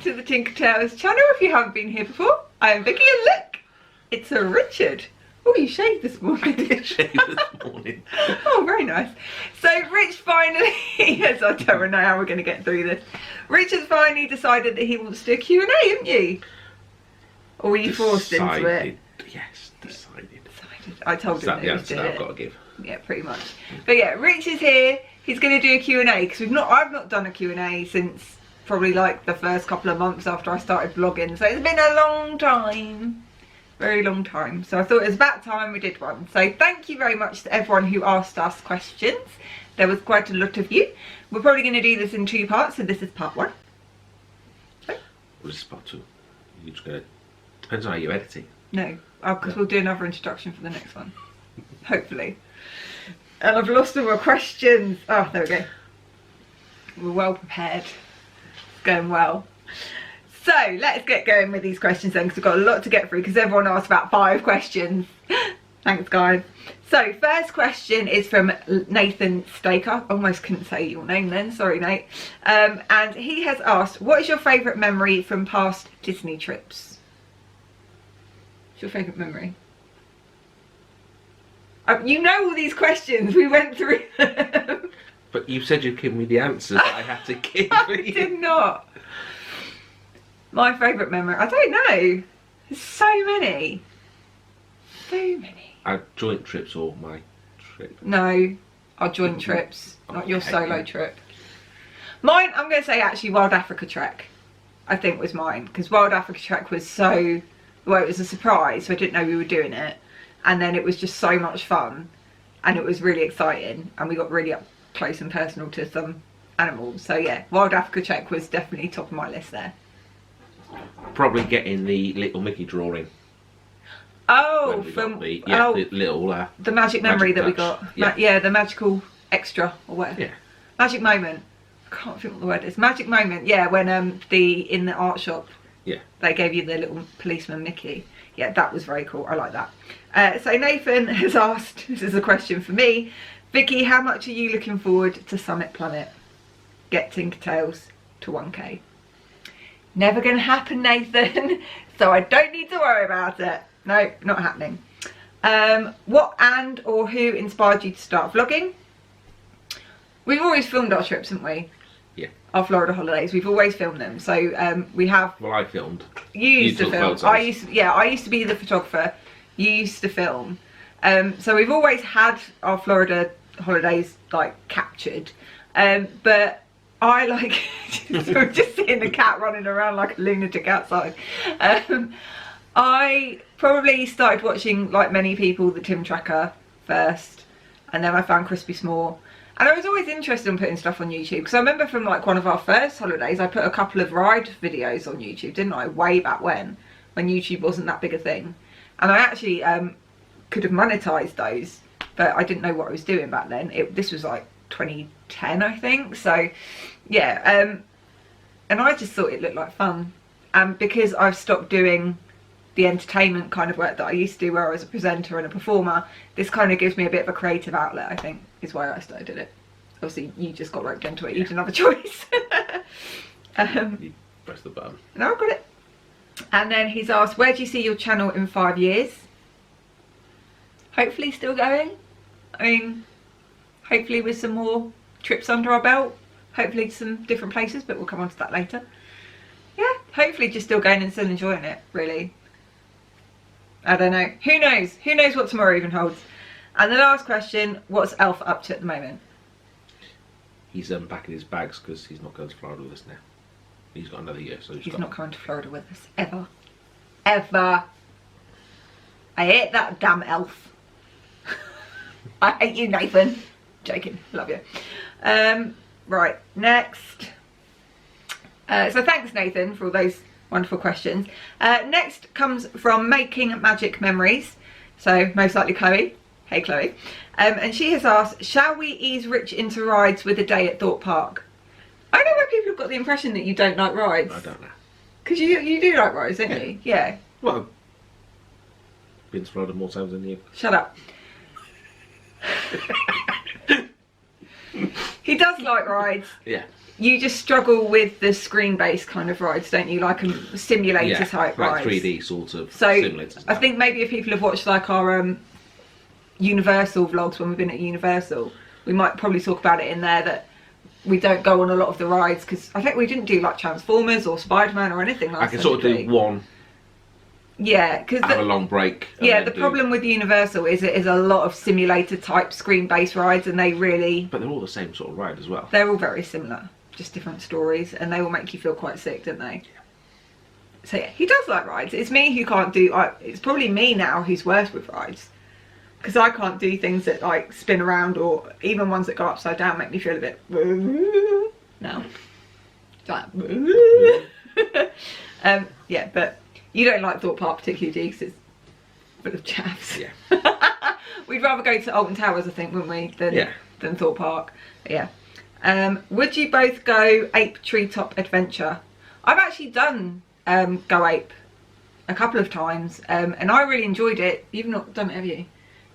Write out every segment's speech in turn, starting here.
to the Tinkertails channel if you haven't been here before. I am Vicky and look, it's a Richard. Oh, you shaved this morning. I did shave this morning. Oh, very nice. So Rich finally, yes, I don't know how we're going to get through this. Rich has finally decided that he wants to do a Q&A, haven't you? Or were you forced into it? Yes, decided. I told him that that he was doing it. I've got to give. Yeah, pretty much. But yeah, Rich is here. He's going to do a Q&A because I've not done a Q&A since probably like the first couple of months after I started vlogging. So it's been a long time. Very long time. So I thought it was about time we did one. So thank you very much to everyone who asked us questions. There was quite a lot of you. We're probably going to do this in 2 parts. So this is part 1. Well, this is part 2. You're just going to... Depends on how you edit it. No, because we'll do another introduction for the next one. Hopefully. And I've lost all my questions. Oh, there we go. We're well prepared. It's going well. So let's get going with these questions then, because we've got a lot to get through because everyone asked about 5 questions. Thanks, guys. So first question is from Nathan Staker. Almost couldn't say your name then. Sorry, Nate. And he has asked, what is your favourite memory from past Disney trips? What's your favourite memory? You know all these questions, we went through them. But you said you'd give me the answers that I had to give I you. did not. My favourite memory, I don't know. There's so many. So many. Our joint trips or my trip? No, our joint trips, not your solo trip. Mine, I'm going to say actually Wild Africa Trek, I think was mine. Because Wild Africa Trek was so, well, it was a surprise, so I didn't know we were doing it. And then it was just so much fun and it was really exciting and we got really up close and personal to some animals. So yeah, Wild Africa Trek was definitely top of my list there. Probably getting the little Mickey drawing. Oh, from the little the magic memory that we got. Yeah, the magical extra or whatever. Yeah. Magic moment. I can't think what the word is. Magic moment. Yeah, when in the art shop. Yeah. They gave you the little policeman Mickey. Yeah, that was very cool. I like that. So Nathan has asked, this is a question for me, Vicky, how much are you looking forward to Summit Planet? Get Tinkertails to 1K. Never going to happen, Nathan. So I don't need to worry about it. No, not happening. What and or who inspired you to start vlogging? We've always filmed our trips, haven't we? Yeah. Our Florida holidays. We've always filmed them. So we have. Well, I filmed. You used to film. I used to be the photographer. You used to film. So we've always had our Florida holidays like captured. But I like just seeing the cat running around like a lunatic outside. I probably started watching, like many people, the Tim Tracker first, and then I found Crispy S'more. And I was always interested in putting stuff on YouTube because I remember from like one of our first holidays I put a couple of ride videos on YouTube, didn't I? Way back when YouTube wasn't that big a thing. And I actually could have monetized those, but I didn't know what I was doing back then. This was like 2010, I think. So yeah, and I just thought it looked like fun. And because I've stopped doing the entertainment kind of work that I used to do where I was a presenter and a performer, this kind of gives me a bit of a creative outlet, I think, is why I started it. Obviously you just got roped into it, you didn't have a choice. You press the button. No, I've got it. And then he's asked, where do you see your channel in 5 years? Hopefully still going. I mean, hopefully with some more trips under our belt, hopefully some different places, but we'll come on to that later. Yeah, hopefully just still going and still enjoying it, really. I don't know. Who knows? Who knows what tomorrow even holds? And the last question, what's Elf up to at the moment? He's packing his bags because he's not going to Florida with us now. He's got another year, so he's not coming to Florida with us, ever. Ever. I hate that damn elf. I hate you, Nathan. Joking, love you. Right, next. So thanks, Nathan, for all those wonderful questions. Next comes from Making Magic Memories. So most likely Chloe. Hey Chloe. And she has asked, shall we ease Rich into rides with a day at Thorpe Park? I know where people have got the impression that you don't like rides. I don't know. Because you do like rides, don't you? Yeah. Well, I've been to Florida more times than you. Shut up. He does like rides. Yeah. you just struggle with the screen-based kind of rides, don't you? Like simulator type like rides. 3D sort of So simulators. I think maybe if people have watched like our Universal vlogs when we've been at Universal, we might probably talk about it in there that we don't go on a lot of the rides because I think we didn't do like Transformers or Spider-Man or anything like that. I can sort of do one. Yeah, because have a long break. Yeah, the problem with Universal is it is a lot of simulator type screen-based rides, and they really. But they're all the same sort of ride as well. They're all very similar, just different stories, and they all make you feel quite sick, don't they? Yeah. So yeah, he does like rides. It's me who can't do. It's probably me now who's worse with rides, because I can't do things that like spin around or even ones that go upside down make me feel a bit. No. Yeah, but. You don't like Thorpe Park particularly, do you? Because it's full of chaps. Yeah. We'd rather go to Alton Towers, I think, wouldn't we, than Thorpe Park. But yeah. Would you both go ape Treetop Adventure? I've actually done Go Ape a couple of times, and I really enjoyed it. You've not done it, have you?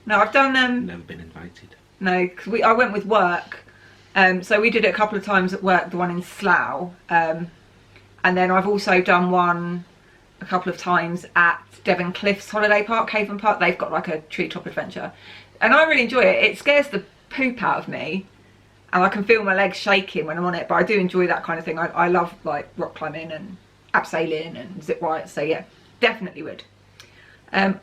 No, I've done. Never been invited. No, because I went with work, so we did it a couple of times at work. The one in Slough, and then I've also done one a couple of times at Devon Cliffs Holiday Park, Haven Park. They've got like a Treetop Adventure, and I really enjoy it. It scares the poop out of me, and I can feel my legs shaking when I'm on it, but I do enjoy that kind of thing. I love like rock climbing and abseiling and zip wires, so yeah, definitely would.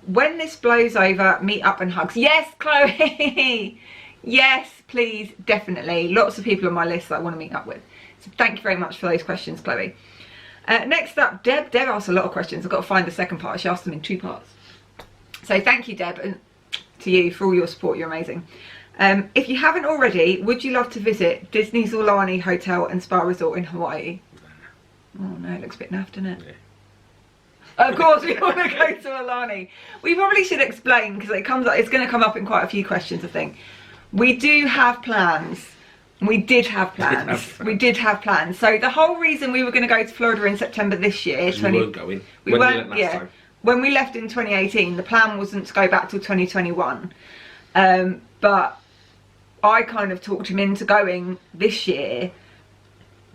When this blows over, meet up and hugs. Yes, Chloe. Yes, please, definitely. Lots of people on my list that I want to meet up with, so thank you very much for those questions, Chloe. Next up, Deb. Deb asked a lot of questions. I've got to find the second part. She asked them in 2 parts. So thank you, Deb, and to you for all your support. You're amazing. If you haven't already, would you love to visit Disney's Aulani Hotel and Spa Resort in Hawaii? Oh no, it looks a bit naff, doesn't it? Yeah. Of course, we want to go to Aulani. We probably should explain because it's going to come up in quite a few questions, I think. We do have plans. We did have plans. We did have plans. So the whole reason we were going to go to Florida in September this year. We weren't going. We weren't. Yeah. Time. When we left in 2018, the plan wasn't to go back till 2021. But I kind of talked him into going this year,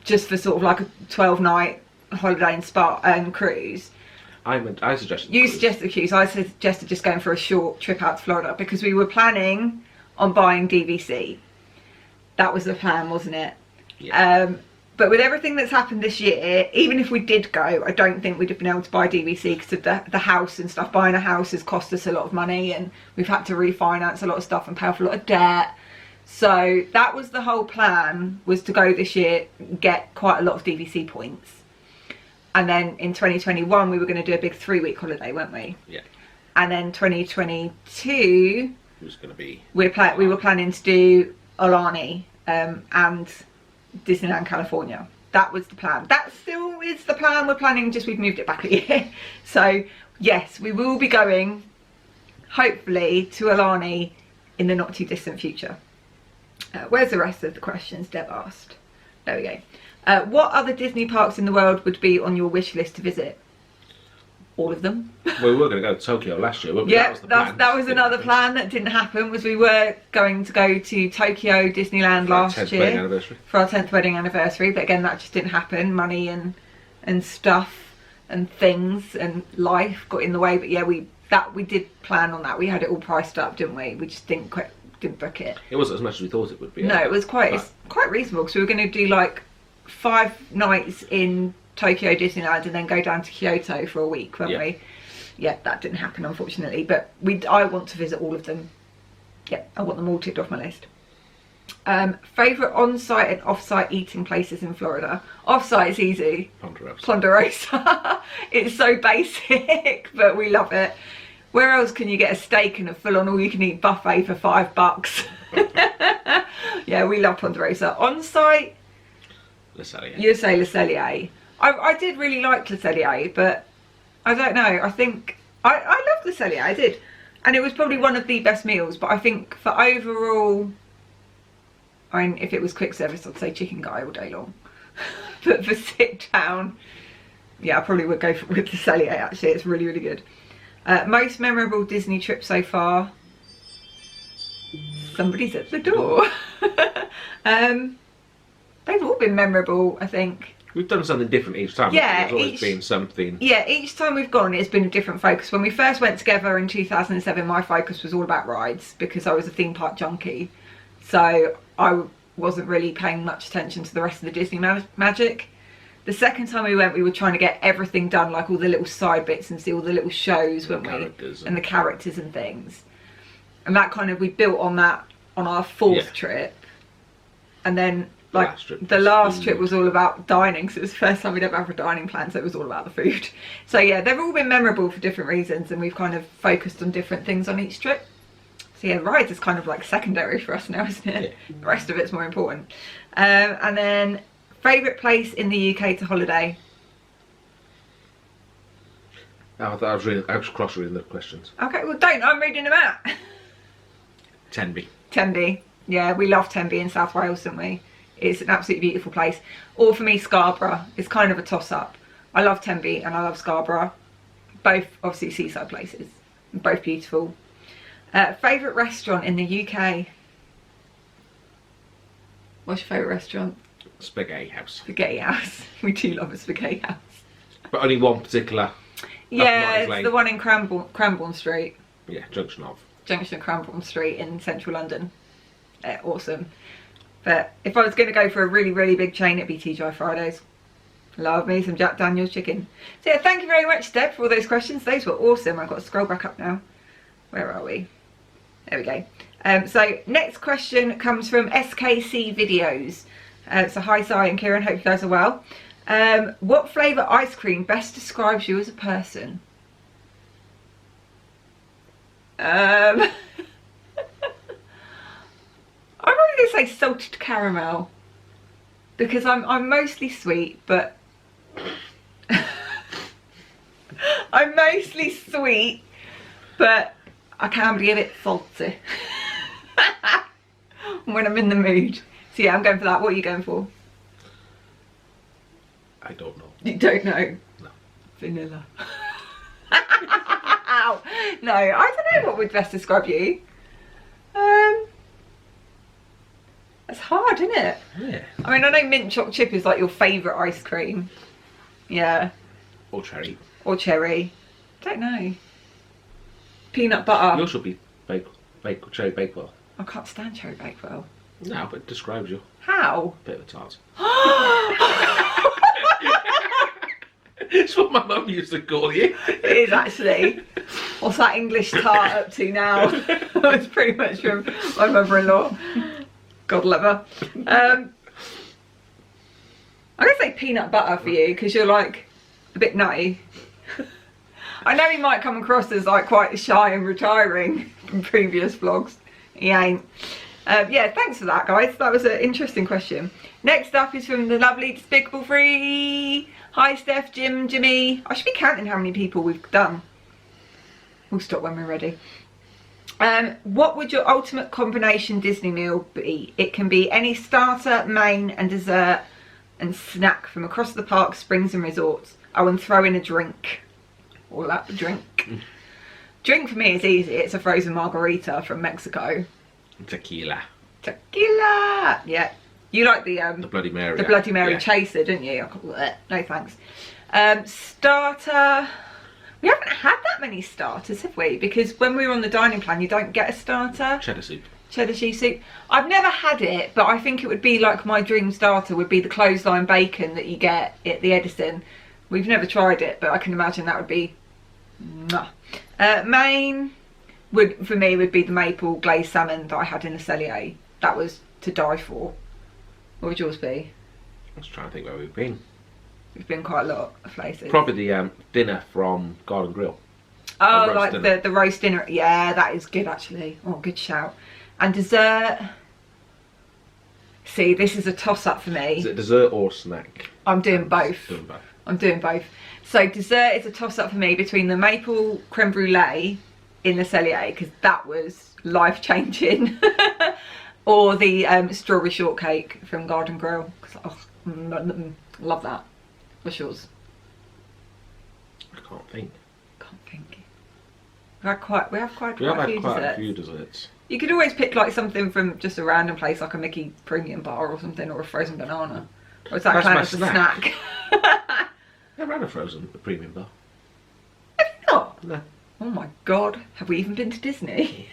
just for sort of like a 12-night holiday and spa and cruise. I suggested. You suggested the cruise. I suggested just going for a short trip out to Florida because we were planning on buying DVC. That was the plan, wasn't it? Yeah. But with everything that's happened this year, even if we did go, I don't think we'd have been able to buy DVC because of the house and stuff. Buying a house has cost us a lot of money, and we've had to refinance a lot of stuff and pay off a lot of debt. So that was the whole plan, was to go this year, get quite a lot of DVC points. And then in 2021, we were going to do a big 3-week holiday, weren't we? Yeah. And then 2022, it was going to be. We were planning to do Aulani and Disneyland California. That was the plan. That still is the plan. We're planning, just we've moved it back a year. So yes, we will be going hopefully to Aulani in the not too distant future. Where's the rest of the questions Deb asked? There we go. What other Disney parks in the world would be on your wish list to visit? All of them. Well, we were going to go to Tokyo last year, weren't we? Yeah, that was another plan that didn't happen. Was we were going to go to Tokyo Disneyland last year for our 10th wedding anniversary, but again that just didn't happen. Money and stuff and things and life got in the way. But yeah, we did plan on that. We had it all priced up, didn't we? We just didn't book it. It wasn't as much as we thought it would be. No, it was it's quite reasonable because we were going to do like 5 nights in Tokyo Disneyland and then go down to Kyoto for a week, weren't we? Yeah, that didn't happen unfortunately, but I want to visit all of them. Yeah, I want them all ticked off my list. Favourite on-site and off-site eating places in Florida? Off-site is easy. Ponderosa. It's so basic, but we love it. Where else can you get a steak and a full-on all-you-can-eat buffet for $5? Yeah, we love Ponderosa. On-site, Le Cellier. You say Le Cellier. I did really like Le Cellier, but I don't know. I think I loved Le Cellier. I did, and it was probably one of the best meals. But I think for overall, I mean, if it was quick service, I'd say chicken guy all day long. But for sit down, yeah, I probably would go with Le Cellier. Actually, it's really, really good. Most memorable Disney trip so far. Somebody's at the door. they've all been memorable, I think. We've done something different each time. Yeah, There's always been something. Yeah, each time we've gone, it's been a different focus. When we first went together in 2007, my focus was all about rides because I was a theme park junkie. So I wasn't really paying much attention to the rest of the Disney magic. The second time we went, we were trying to get everything done, like all the little side bits and see all the little shows, weren't we? And the characters and things. And that kind of, we built on that on our fourth trip. And then, like, the last trip was all about dining, so it was the first time we'd ever had a dining plan, so it was all about the food. So yeah, they've all been memorable for different reasons, and we've kind of focused on different things on each trip. So yeah, rides is kind of like secondary for us now, isn't it? Yeah. The rest of it's more important. And then, favourite place in the UK to holiday? Oh, I was cross-reading the questions. Okay, well don't, I'm reading them out. Tenby. Tenby. Yeah, we love Tenby in South Wales, don't we? It's an absolutely beautiful place. Or for me, Scarborough. It's kind of a toss-up. I love Tenby and I love Scarborough. Both, obviously, seaside places. Both beautiful. Favourite restaurant in the UK? What's your favourite restaurant? Spaghetti House. Spaghetti House. We do love a Spaghetti House. But only one particular. Yeah, it's the one in Cranbourne Street. Yeah, Junction of Cranbourne Street in central London. Awesome. But if I was going to go for a really, really big chain, it'd be TGI Fridays. Love me some Jack Daniel's chicken. So yeah, thank you very much, Deb, for all those questions. Those were awesome. I've got to scroll back up now. Where are we? There we go. So next question comes from SKC Videos. So hi, Si and Kieran. Hope you guys are well. What flavour ice cream best describes you as a person? I'm probably going to say salted caramel because I'm mostly sweet, but I'm mostly sweet, but I can be a bit salty when I'm in the mood. So yeah, I'm going for that. What are you going for? I don't know. You don't know? No. Vanilla. No, I don't know what would best describe you. It's hard, isn't it? Yeah. I mean, I know mint choc chip is like your favourite ice cream. Yeah. Or cherry. Or cherry. Don't know. Peanut butter. Yours should be cherry bakewell. I can't stand cherry bakewell. No, but it describes you. How? Bit of a tart. It's what my mum used to call you. It is actually. What's that English tart up to now? It's pretty much from my mother-in-law. God love her. I'm going to say peanut butter for you because you're like a bit nutty. I know he might come across as like quite shy and retiring from previous vlogs. He ain't. Yeah, thanks for that, guys. That was an interesting question. Next up is from the lovely Despicable Free. Hi, Steph, Jim, Jimmy. I should be counting how many people we've done. We'll stop when we're ready. What would your ultimate combination Disney meal be? It can be any starter, main and dessert and snack from across the park, springs and resorts. Oh, and throw in a drink. All that drink. Drink for me is easy. It's a frozen margarita from Mexico. Tequila. Tequila. Yeah. You like the Bloody Mary. The Bloody Mary chaser, didn't you? No thanks. Starter. We haven't had that many starters, have we? Because when we were on the dining plan, you don't get a starter. Cheddar soup. Cheddar cheese soup. I've never had it, but I think it would be like my dream starter would be the clothesline bacon that you get at the Edison. We've never tried it, but I can imagine that would be... main for me would be the maple glazed salmon that I had in the Cellier. That was to die for. What would yours be? I was trying to think where we've been. We've been quite a lot of places. Probably the dinner from Garden Grill. Oh, like the roast dinner. Yeah, that is good actually. Oh, good shout. And dessert. See, this is a toss-up for me. Is it dessert or snack? I'm doing both. Doing both. I'm doing both. So dessert is a toss-up for me between the maple creme brulee in the Cellier, because that was life-changing, or the strawberry shortcake from Garden Grill. Love that. What's yours? I can't think. Can't think. We have quite a few desserts. You could always pick like something from just a random place, like a Mickey premium bar or something, or a frozen banana. Or is that That's kind my of a snack. snack? I ran a frozen premium bar. Have you not? No. Oh my god, have we even been to Disney?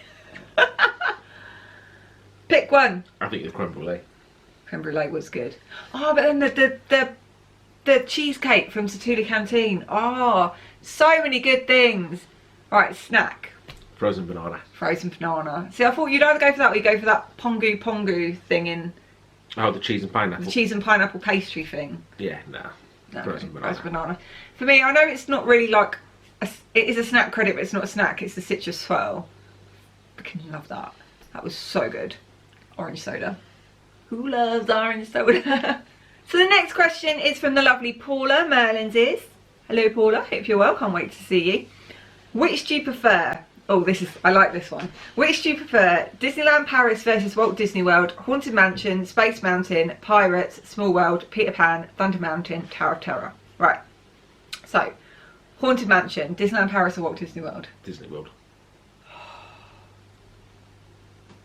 Pick one. I think the creme brulee. Creme brulee was good. Oh, but then the cheesecake from Satuli Canteen. Oh, so many good things. Right, snack. Frozen banana. Frozen banana. See, I thought you'd either go for that or you go for that pongu thing in Oh, the cheese and pineapple. the cheese and pineapple pastry thing. Yeah, no. No, Frozen banana. Frozen banana. For me, I know it's not really like it is a snack credit, but it's not a snack. It's the citrus swirl. I can love that. That was so good. Orange soda. Who loves orange soda? So the next question is from the lovely Paula Merlin's is. Hello Paula, hope you're well. Can't wait to see you. Which do you prefer? Oh, I like this one. Which do you prefer? Disneyland Paris versus Walt Disney World, Haunted Mansion, Space Mountain, Pirates, Small World, Peter Pan, Thunder Mountain, Tower of Terror. Right. So, Haunted Mansion, Disneyland Paris or Walt Disney World? Disney World.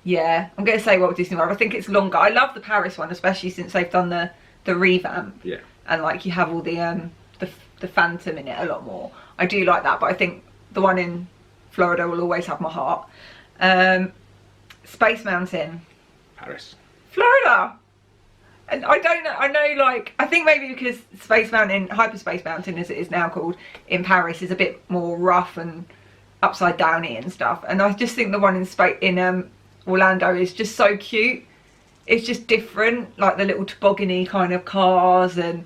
Yeah, I'm going to say Walt Disney World. I think it's longer. I love the Paris one, especially since they've done the revamp. Yeah. And like you have all the Phantom in it a lot more. I do like that, but I think the one in Florida will always have my heart. Space Mountain. Paris. Florida. And I don't know. I know, like, I think maybe because Space Mountain, Hyperspace Mountain, as it is now called, in Paris, is a bit more rough and upside downy and stuff. And I just think the one in Orlando is just so cute. It's just different, like the little toboggan-y kind of cars, and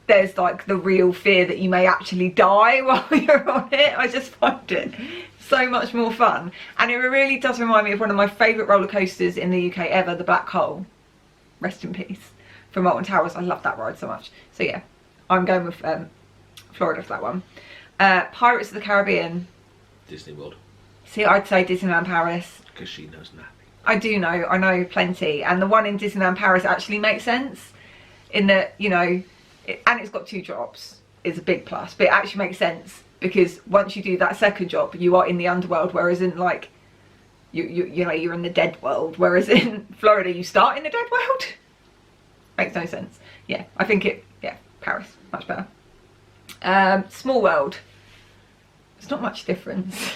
there's like the real fear that you may actually die while you're on it. I just find it so much more fun, and it really does remind me of one of my favourite roller coasters in the UK ever, the Black Hole. Rest in peace. From Alton Towers. I love that ride so much. So yeah, I'm going with Florida for that one. Pirates of the Caribbean. Disney World. See, I'd say Disneyland Paris. Because she knows nothing. I do know, I know plenty. And the one in Disneyland Paris actually makes sense. In that, you know, and it's got 2 drops. Is a big plus. But it actually makes sense. Because once you do that second drop, you are in the underworld. Whereas in like, you know, you're in the dead world. Whereas in Florida, you start in the dead world. Makes no sense. Yeah, I think Paris, much better. Small World. There's not much difference.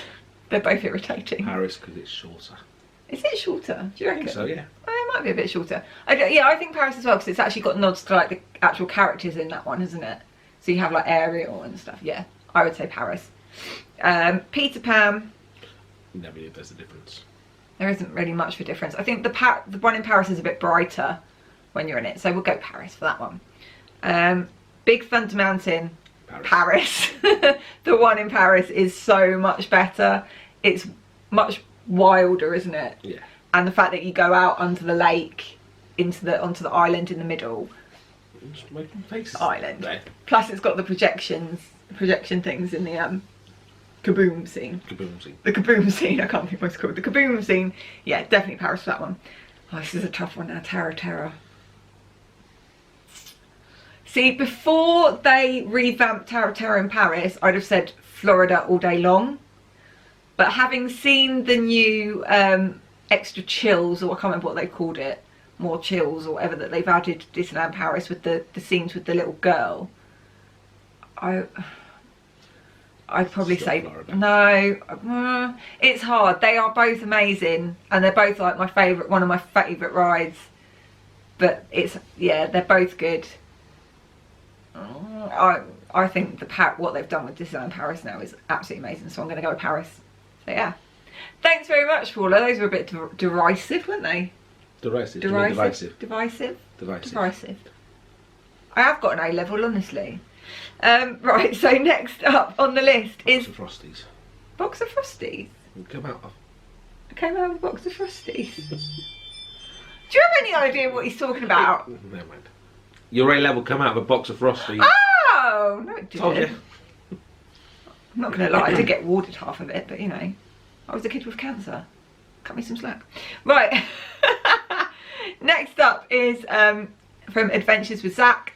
They're both irritating. Paris because it's shorter. Is it shorter? Do you reckon? I think so, yeah. Oh, it might be a bit shorter. I think Paris as well, because it's actually got nods to like the actual characters in that one, isn't it? So you have like Ariel and stuff. Yeah, I would say Paris. Peter Pan. Never knew there's a difference. There isn't really much of a difference. I think the one in Paris is a bit brighter when you're in it, so we'll go Paris for that one. Big Thunder Mountain. Paris. The one in Paris is so much better. It's much wilder, isn't it? Yeah. And the fact that you go out under the lake onto the island in the middle. Just making faces. Island. There. Plus it's got the projection things in the kaboom scene. Kaboom scene. The kaboom scene, I can't think what it's called. The kaboom scene. Yeah, definitely Paris for that one. Oh, this is a tough one now. Tower of Terror. See, before they revamped Tower of Terror in Paris, I'd have said Florida all day long. But having seen the new extra chills, or I can't remember what they called it, more chills or whatever, that they've added to Disneyland Paris with the scenes with the little girl, I'd probably say Florida. No. It's hard. They are both amazing, and they're both like one of my favourite rides. But they're both good. I think what they've done with Disneyland Paris now is absolutely amazing, so I'm going to go with Paris. So yeah, thanks very much, Paula. Those were a bit derisive, weren't they? Derisive. Divisive. I have got an A level, honestly. Right, so next up on the list is Box of Frosties. Box of Frosties. I came out of a box of Frosties. Do you have any idea what he's talking about? Never mind. Your A level come out of a box of Frosties. Oh, no it didn't. Told you. I'm not going to lie, I did get awarded half of it, but you know, I was a kid with cancer. Cut me some slack. Right. Next up is from Adventures with Zach.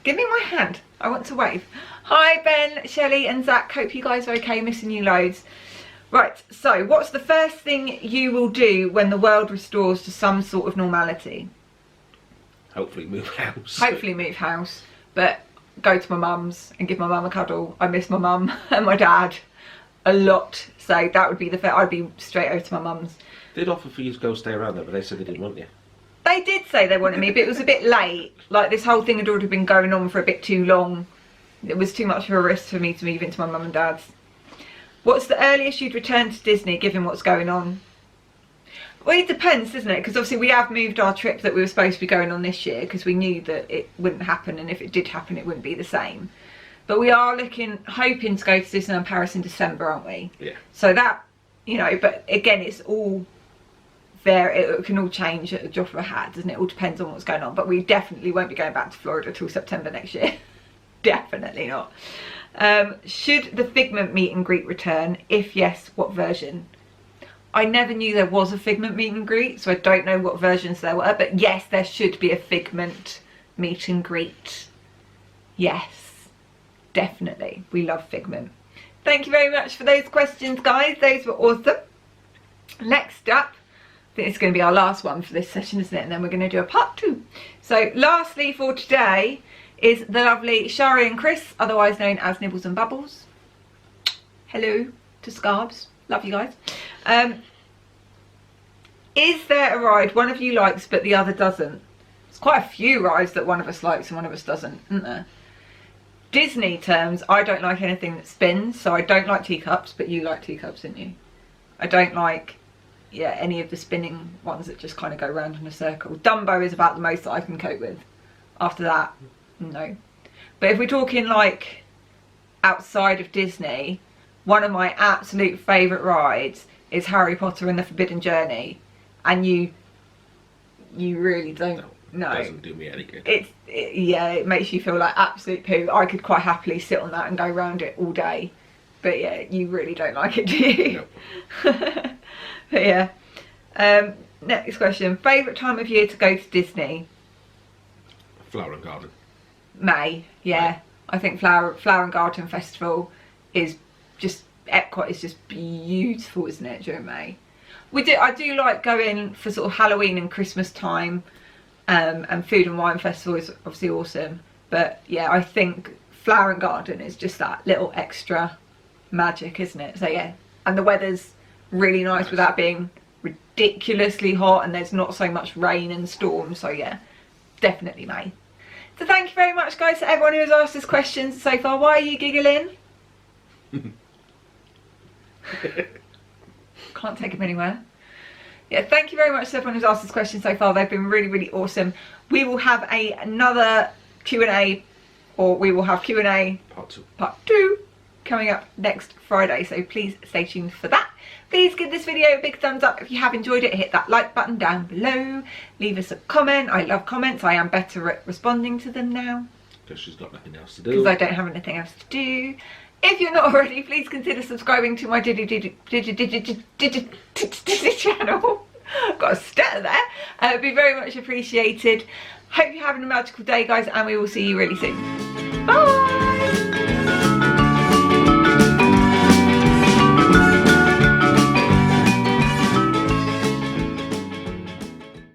Give me my hand. I want to wave. Hi Ben, Shelley and Zach. Hope you guys are okay. Missing you loads. Right, so what's the first thing you will do when the world restores to some sort of normality? Hopefully move house. Hopefully move house, but go to my mum's and give my mum a cuddle. I miss my mum and my dad a lot, so that would be the first. I'd be straight over to my mum's. They'd offer for you to go stay around there, but they said they didn't want you. They did say they wanted me, but it was a bit late. Like, this whole thing had already been going on for a bit too long. It was too much of a risk for me to move into my mum and dad's. What's the earliest you'd return to Disney, given what's going on? Well, it depends, doesn't it? Because obviously we have moved our trip that we were supposed to be going on this year, because we knew that it wouldn't happen, and if it did happen, it wouldn't be the same. But we are hoping to go to Disneyland Paris in December, aren't we? Yeah. So that, you know, but again, it's all there. It can all change at the drop of a hat, doesn't it? It all depends on what's going on. But we definitely won't be going back to Florida till September next year. Definitely not. Should the Figment meet and greet return? If yes, what version? I never knew there was a Figment meet and greet, so I don't know what versions there were. But yes, there should be a Figment meet and greet. Yes, definitely. We love Figment. Thank you very much for those questions, guys. Those were awesome. Next up, I think it's going to be our last one for this session, isn't it? And then we're going to do a part 2. So lastly for today is the lovely Shari and Chris, otherwise known as Nibbles and Bubbles. Hello to Scarbs. Love you guys. Is there a ride one of you likes but the other doesn't? There's quite a few rides that one of us likes and one of us doesn't, isn't there? Disney terms, I don't like anything that spins, so I don't like teacups, but you like teacups, didn't you? I don't like, yeah, any of the spinning ones that just kind of go round in a circle. Dumbo is about the most that I can cope with. After that, no. But if we're talking like outside of Disney, one of my absolute favourite rides is Harry Potter and the Forbidden Journey, and you really don't. No, it doesn't do me any good. Yeah, it makes you feel like absolute poo. I could quite happily sit on that and go around it all day, but yeah, you really don't like it, do you? No. But yeah. Next question: favourite time of year to go to Disney? Flower and Garden. May, yeah. May. I think Flower and Garden Festival is just, Epcot is just beautiful, isn't it, during May? I do like going for sort of Halloween and Christmas time, and Food and Wine Festival is obviously awesome. But yeah, I think Flower and Garden is just that little extra magic, isn't it? So yeah, and the weather's really nice without being ridiculously hot, and there's not so much rain and storm. So yeah, definitely May. So thank you very much, guys, to everyone who has asked us questions so far. Why are you giggling? Can't take them anywhere. Yeah, thank you very much to everyone who's asked us questions so far. They've been really, really awesome. We will have another Q&A, or we will have Q&A part 2 coming up next Friday. So please stay tuned for that. Please give this video a big thumbs up if you have enjoyed it. Hit that like button down below. Leave us a comment. I love comments. I am better at responding to them now. Because she's got nothing else to do. Because I don't have anything else to do. If you're not already, please consider subscribing to my channel. Got a stutter there. It'd be very much appreciated. Hope you're having a magical day, guys, and we will see you really soon. Bye!